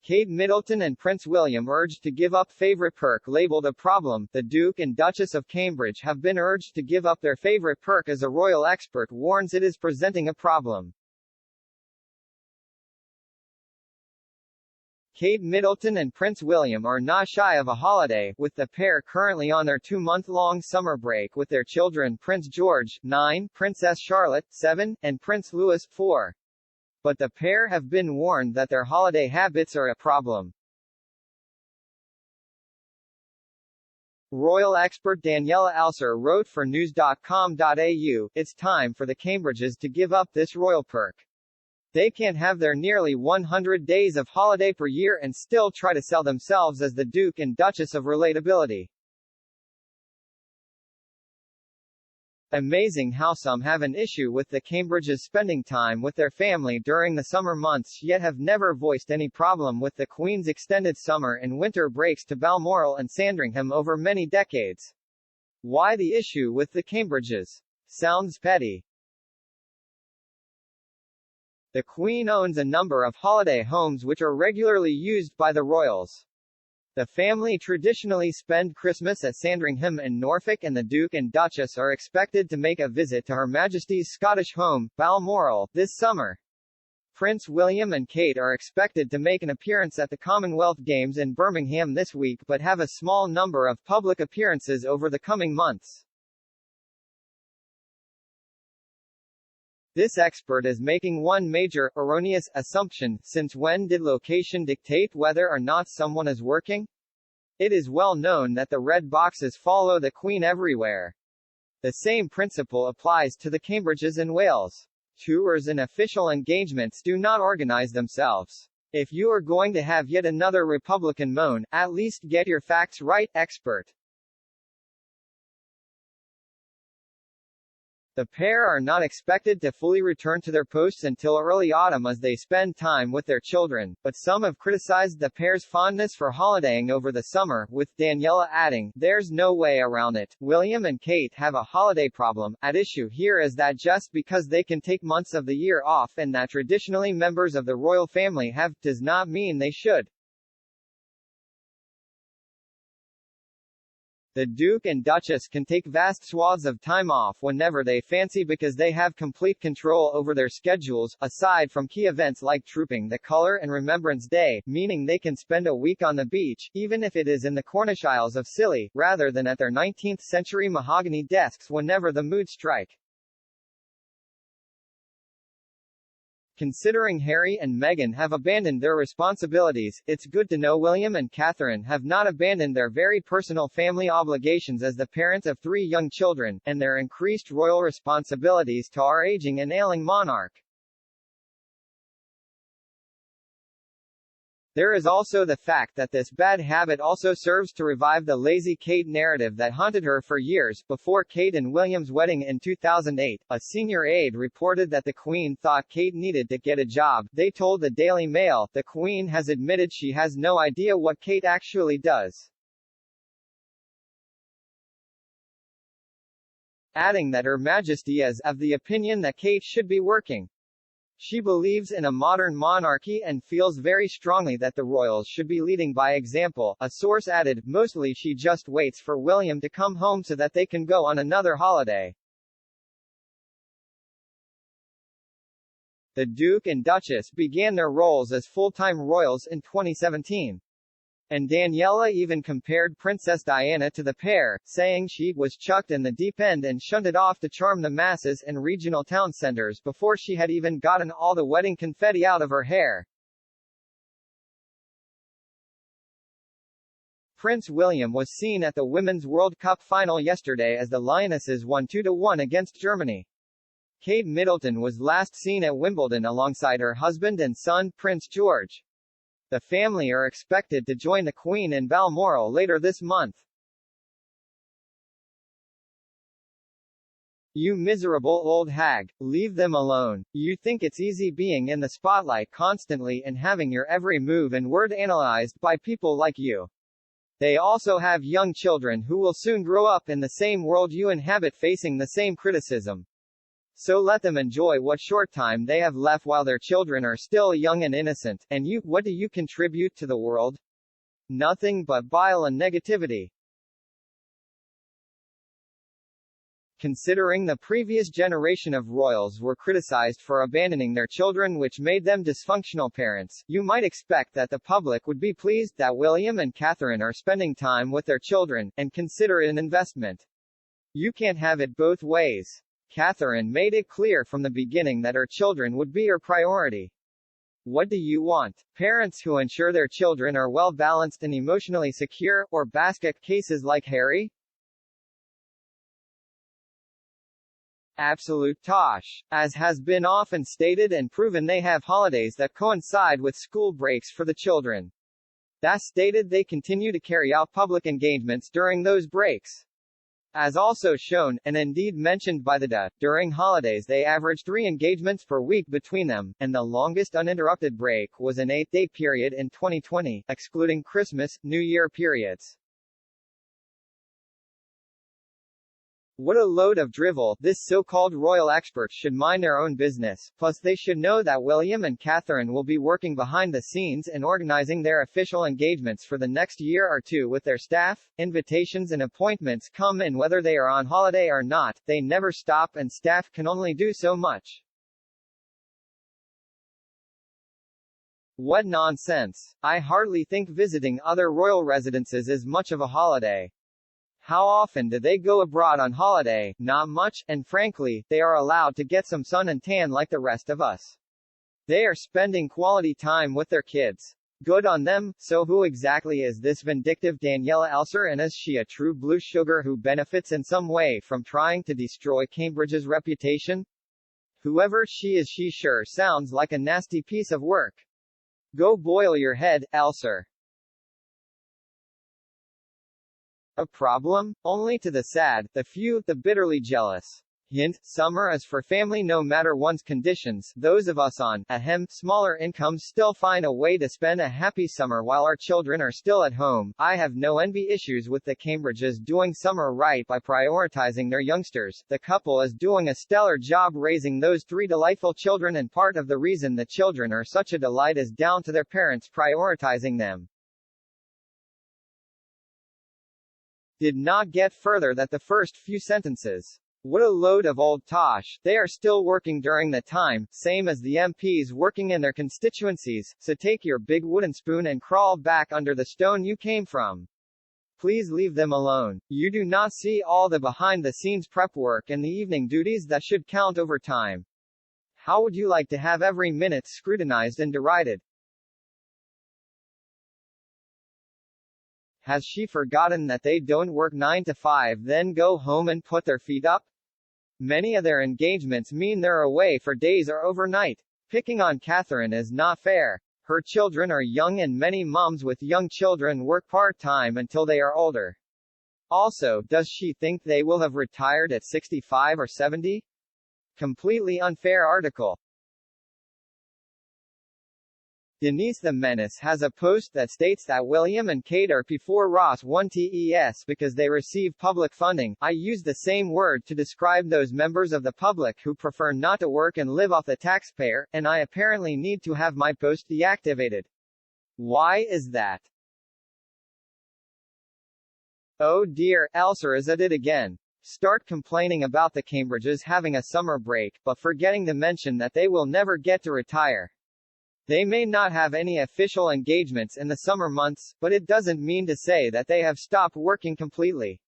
Kate Middleton and Prince William urged to give up favorite perk labeled a problem. The Duke and Duchess of Cambridge have been urged to give up their favorite perk as a royal expert warns it is presenting a problem. Kate Middleton and Prince William are not shy of a holiday, with the pair currently on their 2-month-long summer break with their children Prince George, 9, Princess Charlotte, 7, and Prince Louis, 4. But the pair have been warned that their holiday habits are a problem. Royal expert Daniela Alser wrote for news.com.au, "It's time for the Cambridges to give up this royal perk. They can't have their nearly 100 days of holiday per year and still try to sell themselves as the Duke and Duchess of relatability. Amazing how some have an issue with the Cambridges spending time with their family during the summer months yet have never voiced any problem with the Queen's extended summer and winter breaks to Balmoral and Sandringham over many decades. Why the issue with the Cambridges? Sounds petty. The Queen owns a number of holiday homes which are regularly used by the royals. The family traditionally spend Christmas at Sandringham and Norfolk, and the Duke and Duchess are expected to make a visit to Her Majesty's Scottish home, Balmoral, this summer. Prince William and Kate are expected to make an appearance at the Commonwealth Games in Birmingham this week but have a small number of public appearances over the coming months. This expert is making one major, erroneous, assumption: since when did location dictate whether or not someone is working? It is well known that the red boxes follow the Queen everywhere. The same principle applies to the Cambridges in Wales. Tours and official engagements do not organize themselves. If you are going to have yet another Republican moan, at least get your facts right, expert. The pair are not expected to fully return to their posts until early autumn as they spend time with their children, but some have criticized the pair's fondness for holidaying over the summer, with Daniela adding, "There's no way around it. William and Kate have a holiday problem. At issue here is that just because they can take months of the year off and that traditionally members of the royal family have, does not mean they should." The Duke and Duchess can take vast swaths of time off whenever they fancy because they have complete control over their schedules, aside from key events like Trooping the Colour and Remembrance Day, meaning they can spend a week on the beach, even if it is in the Cornish Isles of Scilly, rather than at their 19th-century mahogany desks whenever the mood strike. Considering Harry and Meghan have abandoned their responsibilities, it's good to know William and Catherine have not abandoned their very personal family obligations as the parents of 3 young children, and their increased royal responsibilities to our aging and ailing monarch. There is also the fact that this bad habit also serves to revive the lazy Kate narrative that haunted her for years. Before Kate and William's wedding in 2008, a senior aide reported that the Queen thought Kate needed to get a job. They told the Daily Mail, "The Queen has admitted she has no idea what Kate actually does," adding that Her Majesty is of the opinion that Kate should be working. She believes in a modern monarchy and feels very strongly that the royals should be leading by example, a source added. Mostly she just waits for William to come home so that they can go on another holiday. The Duke and Duchess began their roles as full-time royals in 2017. And Daniela even compared Princess Diana to the pair, saying she was chucked in the deep end and shunted off to charm the masses and regional town centers before she had even gotten all the wedding confetti out of her hair. Prince William was seen at the Women's World Cup final yesterday as the Lionesses won 2-1 against Germany. Kate Middleton was last seen at Wimbledon alongside her husband and son, Prince George. The family are expected to join the Queen in Balmoral later this month. You miserable old hag, leave them alone. You think it's easy being in the spotlight constantly and having your every move and word analyzed by people like you. They also have young children who will soon grow up in the same world you inhabit facing the same criticism. So let them enjoy what short time they have left while their children are still young and innocent. And you, what do you contribute to the world? Nothing but bile and negativity. Considering the previous generation of royals were criticized for abandoning their children, which made them dysfunctional parents, you might expect that the public would be pleased that William and Catherine are spending time with their children, and consider it an investment. You can't have it both ways. Catherine made it clear from the beginning that her children would be her priority. What do you want? Parents who ensure their children are well-balanced and emotionally secure, or basket cases like Harry? Absolute tosh. As has been often stated and proven, they have holidays that coincide with school breaks for the children. That stated, they continue to carry out public engagements during those breaks. As also shown, and indeed mentioned by the DA, during holidays they average 3 engagements per week between them, and the longest uninterrupted break was an 8-day period in 2020, excluding Christmas, New Year periods. What a load of drivel. This so-called royal experts should mind their own business, plus they should know that William and Catherine will be working behind the scenes and organizing their official engagements for the next year or two with their staff. Invitations and appointments come in whether they are on holiday or not, they never stop, and staff can only do so much. What nonsense. I hardly think visiting other royal residences is much of a holiday. How often do they go abroad on holiday? Not much, and frankly, they are allowed to get some sun and tan like the rest of us. They are spending quality time with their kids. Good on them. So who exactly is this vindictive Daniela Elser, and is she a true blue sugar who benefits in some way from trying to destroy Cambridge's reputation? Whoever she is, she sure sounds like a nasty piece of work. Go boil your head, Elser. A problem? Only to the sad, the few, the bitterly jealous. Hint, summer is for family no matter one's conditions. Those of us on, smaller incomes still find a way to spend a happy summer while our children are still at home. I have no envy issues with the Cambridges doing summer right by prioritizing their youngsters. The couple is doing a stellar job raising those 3 delightful children, and part of the reason the children are such a delight is down to their parents prioritizing them. Did not get further than the first few sentences. What a load of old tosh. They are still working during the time, same as the MPs working in their constituencies, so take your big wooden spoon and crawl back under the stone you came from. Please leave them alone. You do not see all the behind-the-scenes prep work and the evening duties that should count over time. How would you like to have every minute scrutinized and derided? Has she forgotten that they don't work 9 to 5 then go home and put their feet up? Many of their engagements mean they're away for days or overnight. Picking on Catherine is not fair. Her children are young, and many moms with young children work part-time until they are older. Also, does she think they will have retired at 65 or 70? Completely unfair article. Denise the Menace has a post that states that William and Kate are P4 Ross 1 TES because they receive public funding. I use the same word to describe those members of the public who prefer not to work and live off the taxpayer, and I apparently need to have my post deactivated. Why is that? Oh dear, Elser is at it again. Start complaining about the Cambridges having a summer break, but forgetting to mention that they will never get to retire. They may not have any official engagements in the summer months, but it doesn't mean to say that they have stopped working completely.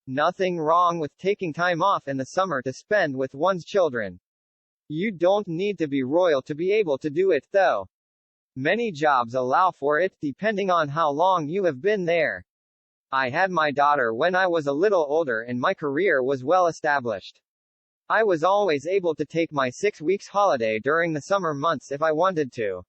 Nothing wrong with taking time off in the summer to spend with one's children. You don't need to be royal to be able to do it, though. Many jobs allow for it, depending on how long you have been there. I had my daughter when I was a little older and my career was well established. I was always able to take my 6 weeks holiday during the summer months if I wanted to.